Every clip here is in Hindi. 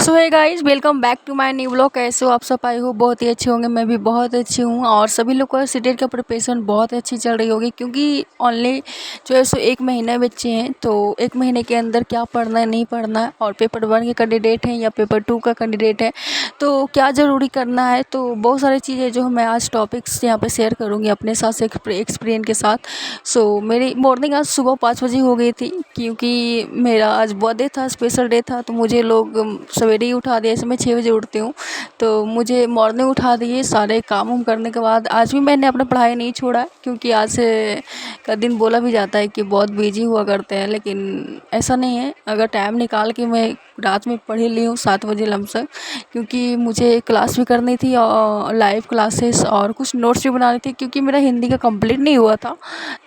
सो है guys, welcome back to my new blog. कैसे हो आप सब? आई हो बहुत ही अच्छे होंगे। मैं भी बहुत अच्छी हूँ और सभी लोग का सीटेट का प्रिपरेशन बहुत अच्छी चल रही होगी, क्योंकि ओनली जो है सो 1 महीना बच्चे हैं। तो 1 महीने के अंदर क्या पढ़ना है नहीं पढ़ना है, और पेपर 1 के कैंडिडेट हैं या पेपर 2 का कैंडिडेट है तो क्या ज़रूरी करना है। तो बहुत सारी चीज़ें जो मैं आज टॉपिक्स यहाँ पर शेयर करूँगी अपने साथ से एक्सपीरियंस के साथ। सो मेरी मॉर्निंग आज सुबह 5 बजे हो गई थी, क्योंकि मेरा आज बर्थडे था, स्पेशल डे था। तो मुझे लोग सवेरे ही उठा दिया। ऐसे मैं 6 बजे उठती हूँ, तो मुझे मॉर्निंग उठा दिए। सारे काम उम करने के बाद आज भी मैंने अपना पढ़ाई नहीं छोड़ा, क्योंकि आज से का दिन बोला भी जाता है कि बहुत बिजी हुआ करते हैं, लेकिन ऐसा नहीं है। अगर टाइम निकाल के मैं रात में पढ़ ही ली हूँ 7 बजे लमसम, क्योंकि मुझे क्लास भी करनी थी और लाइव क्लासेस और कुछ नोट्स भी बनाने थे, क्योंकि मेरा हिंदी का कंप्लीट नहीं हुआ था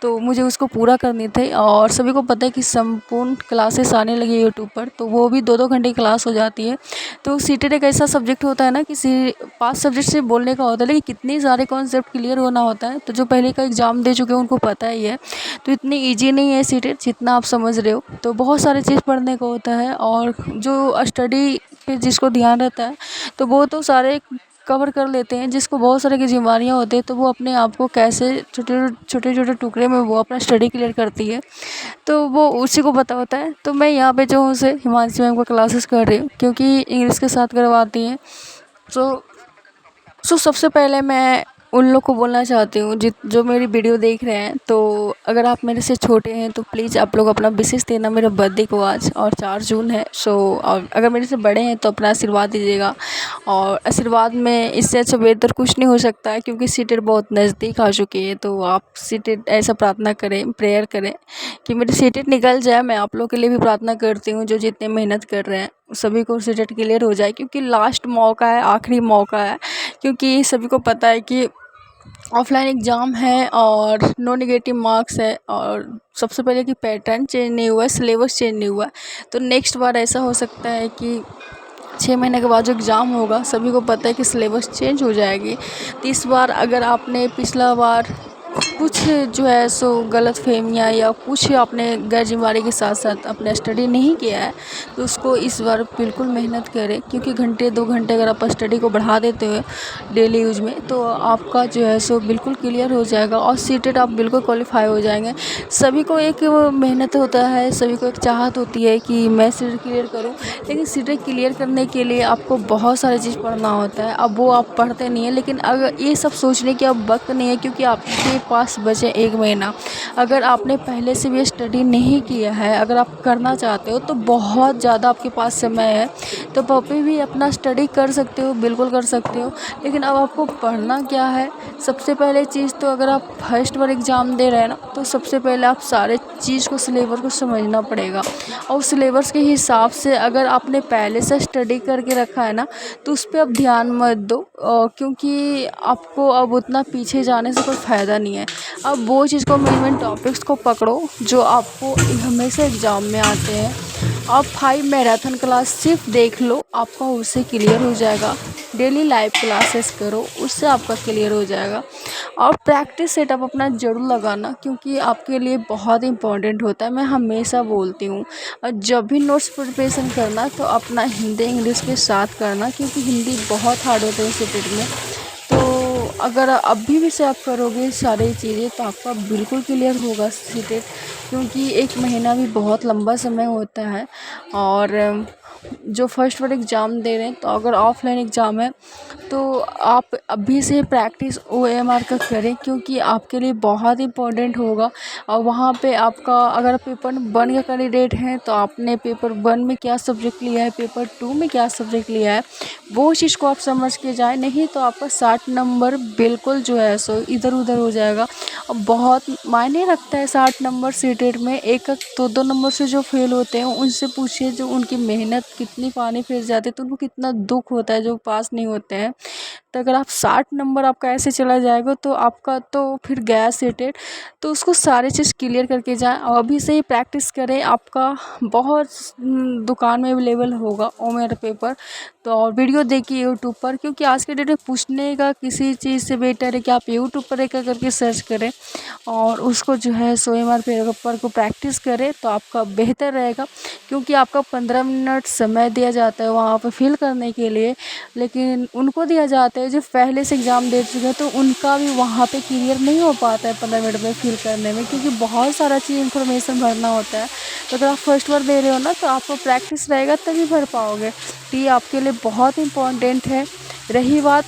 तो मुझे उसको पूरा करनी थी। और सभी को पता है कि संपूर्ण क्लासेस आने लगी यूट्यूब पर, तो वो भी 2-2 घंटे की क्लास हो जाती है। तो सीटेट एक ऐसा सब्जेक्ट होता है ना कि 5 सब्जेक्ट से बोलने का होता है, लेकिन कितने सारे कॉन्सेप्ट क्लियर होना होता है। तो जो पहले का एग्ज़ाम दे चुके हैं उनको पता ही है। तो इतनी ईजी नहीं है सीटेट जितना आप समझ रहे हो। तो बहुत सारी चीज़ पढ़ने को होता है, और जो स्टडी पे जिसको ध्यान रहता है तो वो तो सारे कवर कर लेते हैं। जिसको बहुत सारे की बीमारियाँ होती है तो वो अपने आप को कैसे छोटे छोटे टुकड़े में वो अपना स्टडी क्लियर करती है, तो वो उसी को पता होता है। तो मैं यहाँ पे जो हूँ से हिमांशी मैम को क्लासेस कर रही हूँ, क्योंकि इंग्लिश के साथ करवाती हैं। सो सबसे पहले मैं उन लोग को बोलना चाहती हूँ जो मेरी वीडियो देख रहे हैं। तो अगर आप मेरे से छोटे हैं तो प्लीज़ आप लोग अपना विशेष देना मेरे बर्थडे को आज, और 4 जून है। और अगर मेरे से बड़े हैं तो अपना आशीर्वाद दीजिएगा। और आशीर्वाद में इससे अच्छा बेहतर कुछ नहीं हो सकता है, क्योंकि सीटेट बहुत नज़दीक आ चुकी है। तो आप सीटेट ऐसा प्रार्थना करें, प्रेयर करें कि मेरी सीटेट निकल जाए। मैं आप लोग के लिए भी प्रार्थना करती हूँ जो जितने मेहनत कर रहे हैं सभी को सीटेट क्लियर हो जाए, क्योंकि लास्ट मौका है, आखिरी मौका है। क्योंकि सभी को पता है कि ऑफलाइन एग्ज़ाम है और नो नेगेटिव मार्क्स है, और सबसे पहले कि पैटर्न चेंज नहीं हुआ है, सिलेबस चेंज नहीं हुआ है। तो नेक्स्ट बार ऐसा हो सकता है कि 6 महीने के बाद जो एग्ज़ाम होगा सभी को पता है कि सिलेबस चेंज हो जाएगी। तो इस बार अगर आपने पिछला बार कुछ जो है सो गलतफ़हमियाँ या कुछ आपने गैर ज़िम्मेदारी के साथ साथ अपना स्टडी नहीं किया है, तो उसको इस बार बिल्कुल मेहनत करें। क्योंकि घंटे 2 घंटे अगर आप स्टडी को बढ़ा देते हो डेली यूज़ में, तो आपका जो है सो बिल्कुल क्लियर हो जाएगा और सीटेट आप बिल्कुल क्वालीफाई हो जाएंगे। सभी को एक मेहनत होता है, सभी को एक चाहत होती है कि मैं सीटेट क्लियर करूं, लेकिन सीटेट क्लियर करने के लिए आपको बहुत सारी चीज़ पढ़ना होता है। अब वो आप पढ़ते नहीं हैं, लेकिन अगर ये सब सोचने की अब वक्त नहीं है, क्योंकि आपके पास बचे 1 महीना। अगर आपने पहले से भी स्टडी नहीं किया है, अगर आप करना चाहते हो तो बहुत ज़्यादा आपके पास समय है, तो अभी भी अपना स्टडी कर सकते हो, बिल्कुल कर सकते हो। लेकिन अब आपको पढ़ना क्या है, सबसे पहले चीज़ तो अगर आप फर्स्ट बार एग्ज़ाम दे रहे हैं ना, तो सबसे पहले आप सारे चीज़ को सिलेबस को समझना पड़ेगा। और उस सिलेबस के हिसाब से अगर आपने पहले से स्टडी करके रखा है ना, तो उस पर अब ध्यान मत दो, क्योंकि आपको अब उतना पीछे जाने से कोई फ़ायदा नहीं है। अब वो चीज़ को मेन टॉपिक्स को पकड़ो जो आपको हमेशा एग्ज़ाम में आते हैं। आप 5 मैराथन क्लास सिर्फ देख लो, आपका उससे क्लियर हो जाएगा। डेली लाइव क्लासेस करो, उससे आपका क्लियर हो जाएगा। और प्रैक्टिस सेटअप अपना ज़रूर लगाना, क्योंकि आपके लिए बहुत इंपॉर्टेंट होता है। मैं हमेशा बोलती हूँ, और जब भी नोट्स प्रिपरेशन करना तो अपना हिंदी इंग्लिश के साथ करना, क्योंकि हिंदी बहुत हार्ड होता है सीटेट में। तो अगर अभी भी से आप करोगे सारी चीज़ें तो आपका बिल्कुल क्लियर होगा सीटेट, क्योंकि 1 महीना भी बहुत लंबा समय होता है। और जो फर्स्ट बार एग्ज़ाम दे रहे हैं, तो अगर ऑफलाइन एग्ज़ाम है तो आप अभी से प्रैक्टिस ओएमआर का करें, क्योंकि आपके लिए बहुत इंपॉर्टेंट होगा। और वहाँ पे आपका अगर पेपर 1 का कैंडिडेट हैं तो आपने पेपर 1 में क्या सब्जेक्ट लिया है, पेपर 2 में क्या सब्जेक्ट लिया है, वो चीज़ को आप समझ के जाए। नहीं तो आपका 60 नंबर बिल्कुल जो है सो इधर उधर हो जाएगा। और बहुत मायने रखता है 60 नंबर सीटेट में। 1-1 2-2 नंबर से जो फेल होते हैं उनसे पूछिए जो उनकी मेहनत कितनी पानी फिर जाती है, तो उनको कितना दुख होता है जो पास नहीं होते हैं। तो अगर आप 60 नंबर आपका ऐसे चला जाएगा तो आपका तो फिर गया सीटेट। तो उसको सारी चीज़ क्लियर करके जाएं, और अभी से ही प्रैक्टिस करें। आपका बहुत दुकान में अवेलेबल होगा ओमेर पेपर, तो और वीडियो देखिए यूट्यूब पर, क्योंकि आज के डेट में पूछने का किसी चीज़ से बेटर है कि आप यूट्यूब पर एक करके सर्च करें और उसको जो है सो पेपर को प्रैक्टिस करें तो आपका बेहतर रहेगा। क्योंकि आपका 15 मिनट समय दिया जाता है वहाँ पर फिल करने के लिए, लेकिन उनको दिया जाता है जो पहले से एग्ज़ाम दे चुके हैं, तो उनका भी वहाँ पे क्लियर नहीं हो पाता है 15 मिनट में फिल करने में, क्योंकि बहुत सारा चीज़ इन्फॉर्मेशन भरना होता है। तो अगर आप फर्स्ट बार दे रहे हो ना तो आपको प्रैक्टिस रहेगा तभी भर पाओगे। तो ये आपके लिए बहुत इम्पोर्टेंट है। रही बात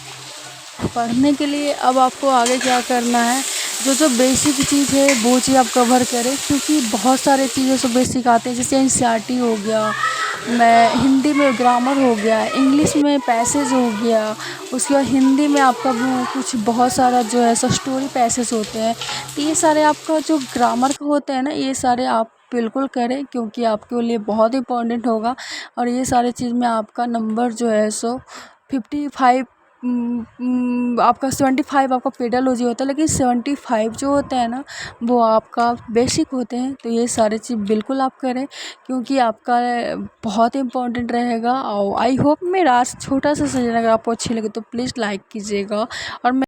पढ़ने के लिए, अब आपको आगे क्या करना है, जो जो बेसिक चीज़ है वो चीज़ आप कवर करें, क्योंकि बहुत सारे चीज़ें जो बेसिक आते हैं, जैसे एनसीईआरटी हो गया, मैं हिंदी में ग्रामर हो गया, इंग्लिश में पैसेज हो गया, उसके बाद हिंदी में आपका वो कुछ बहुत सारा जो है सो स्टोरी पैसेज होते हैं। तो ये सारे आपका जो ग्रामर का होता है ना, ये सारे आप बिल्कुल करें, क्योंकि आपके लिए बहुत इंपॉर्टेंट होगा। और ये सारी चीज़ में आपका नंबर जो है सो 55 आपका 75 आपका पेडोलॉजी होता है, लेकिन 75 जो होता है ना वो आपका बेसिक होते हैं। तो ये सारी चीज़ बिल्कुल आप करें, क्योंकि आपका बहुत इंपॉर्टेंट रहेगा। और आई होप मेरा आज छोटा सा सजेशन अगर आपको अच्छी लगे तो प्लीज़ लाइक कीजिएगा। और मैं